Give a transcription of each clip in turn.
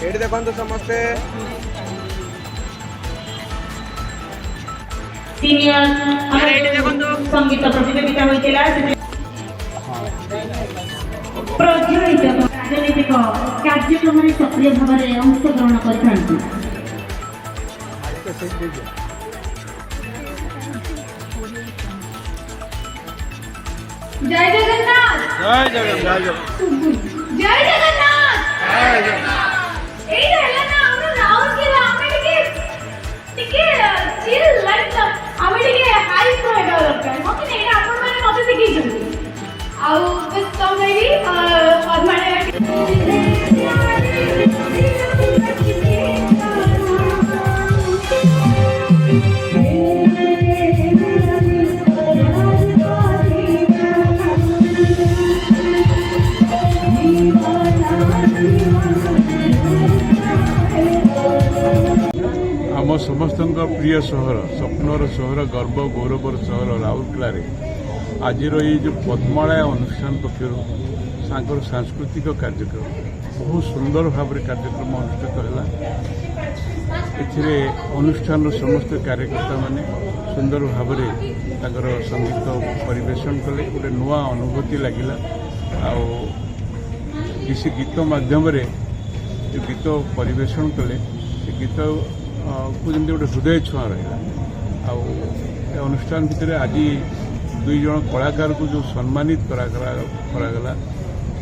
ଏଠି ଦେଖନ୍ତୁ ସମସ୍ତେ ସିନିୟର ସଙ୍ଗୀତ ପ୍ରତିଯୋଗିତା ହୋଇଥିଲା ପ୍ରଜ୍ୱଳିତ ରାଜନୈତିକ କାର୍ଯ୍ୟକ୍ରମରେ ସକ୍ରିୟ ଭାବରେ ଅଂଶଗ୍ରହଣ କରିଥାନ୍ତି। जय जगन्नाथ जय जगन्नाथ जय जगन्नाथ एई रहला ना हमरा राउर के हमें टिके चिल लाइक हमें टिके हाई प्रोड दरकार मते एटा आपण माने मते सिखि छथि आउ बस कम नहीं और माने आम समस्त प्रिय सहर स्वप्नर सहर गर्व गौरवर सहर राउरकेला आज ये जो पद्मलय अनुष्ठान पक्षर सांस्कृतिक कार्यक्रम बहुत सुंदर भाव कार्यक्रम अनुष्ठित है। अनुष्ठान समस्त कार्यकर्ता माने सुंदर भाव संगीत परिवेशन कले गोटे नुआ अनुभूति लगिला किसी गीत माध्यम जो गीत परिवेशन कले गीत को जमी गोटे हृदय छुआ रहा अनुष्ठान भितर आज दुई जन कलाकार को जो सम्मानित करागला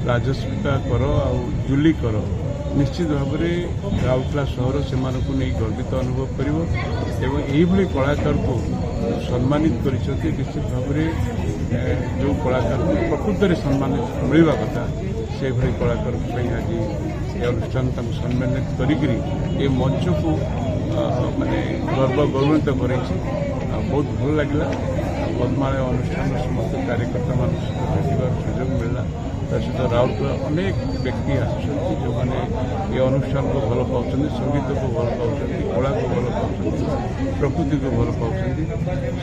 राजस्मिता कर आ जूली कर निश्चित भाव में राउरकेला सहर से नहीं गर्वित अनुभव कर कलाकार को सम्मानित कर निश्चित भाव में जो कलाकार को प्रकृत में सम्मान मिलवा कथा से भाई कलाकार आज ये अनुष्ठान सम्मानित करी मंच को माने गर्व गौरवित कर बहुत भल लगे पद्मालय अनुष्ठान समस्त कार्यकर्ता मान भेटार सुजोग मिलला सहित राउरकेला अनेक व्यक्ति आसुच्च जो मैंने ये अनुष्ठान को भल पाँच संगीत को भल पाँच कला को भल पाँच प्रकृति को भल पाँच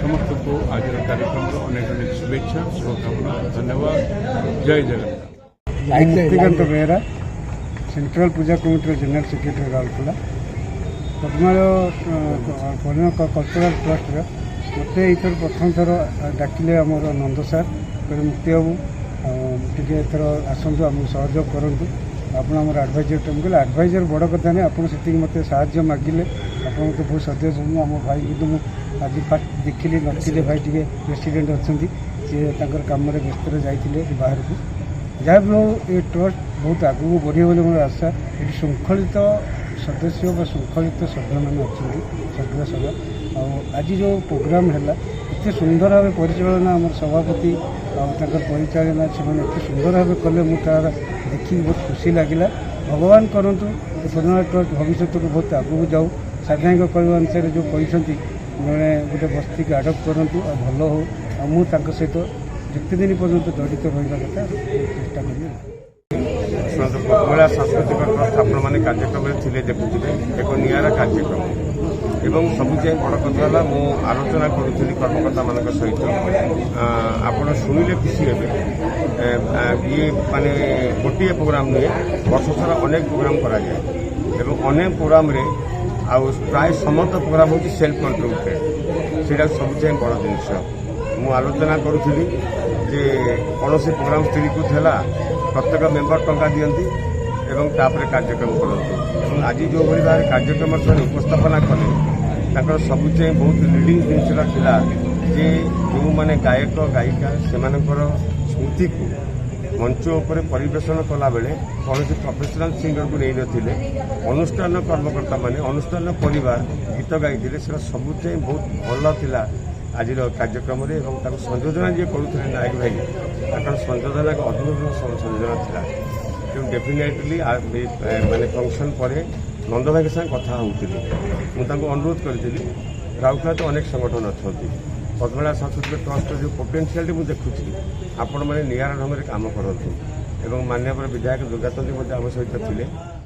समस्त को आज कार्यक्रम अनेक अनेक शुभेच्छा शुभकामना धन्यवाद। जय Jagannath. Behera central puja committee general secretary Rourkela Padmalaya cultural trust मत एथर प्रथम थर डाकिले आमर नंद सार कहते मुक्ति बाबू टे एथर आसतु आम सहयोग करूँ आपड़ आम आडभाइजर कहले आडभाइजर बड़ कथा नहीं आपड़ से मत साहय मागिले आप मत बहुत श्रद्धा सुनी आम भाई कि आज फास्ट देखिली नी भाई टे प्रेसिडेंट अच्छा सी कम व्यस्त जाते बाहर को जहाँ भी हो ये ट्रस्ट बहुत आगू बढ़े बोली मोर आशा ये शृंखलित सदस्य व शृंखलित सभ्य मैंने अच्छा सदस्य सभा आज जो प्रोग्राम है एत सुंदर भाव परिचालना आम सभापति परिचालना से एत सुंदर भाव कले मुझे देखिए बहुत खुशी लगे भगवान करूँ पद्मालय ट्रस्ट भविष्य को बहुत आगू जाऊ साधारण कहवा अनुसार जो कहते मैंने गोटे बस्ती की आडप्ट करूँ भल हो मुझे सहित जिते दिन पर्यंत जड़ित रहा कथा चेष्टा करें। पद्मलय सांस्कृतिक ट्रस्ट आपण मैंने कार्यक्रम थे देखुले एक निरा कार्यक्रम एवं सबुचे बड़ कथा है मु आलोचना करुँगी कर्मकर्ता मान सहित आपड़ शुणिले खुशी हे ये माने गोटे प्रोग्राम नुहे वर्ष सारा अनेक प्रोग्राम कराए अनेक प्रोग्राम प्राय समस्त प्रोग्राम हूँ सेल्फ कंट्रीब्यूटेड से सबुचे बड़ जिनस मु आलोचना करुँगी जे कौन से प्रोग्राम स्त्री को थेला प्रत्येक मेम्बर टंका दियंती एवं तापर कार्यक्रम करते आज जो भाई भाव कार्यक्रम से उपस्थापना कले सबुचे बहुत लीडिंग जिनसा था जे जो मैंने गायक गायिका से स्मृति को मंच उपर परिवेशन कला बेले कौन से प्रोफेशनल सिंगर को नहीं नथिले अनुष्ठान कर्मकर्ता माने अनुष्ठान परिवार गीत गाई सबुचे बहुत भल था आज कार्यक्रम संयोजना जी करुले नायक भाई संयोजना अद्भुत संयोजना था डेफिनेटली माने फंक्शन पर नंद भाई के साथ कथा होती मुझे अनुरोध करी राउरकेला तो अनेक संगठन अच्छा पद्मलय सांस्कृतिक ट्रस्ट जो पोटेंशियालिटी मुझे देखुची आपण मैंने निरा ढंग से कम करूँ एवं माननीय विधायक दुर्गाचंद्र आम सहित थे।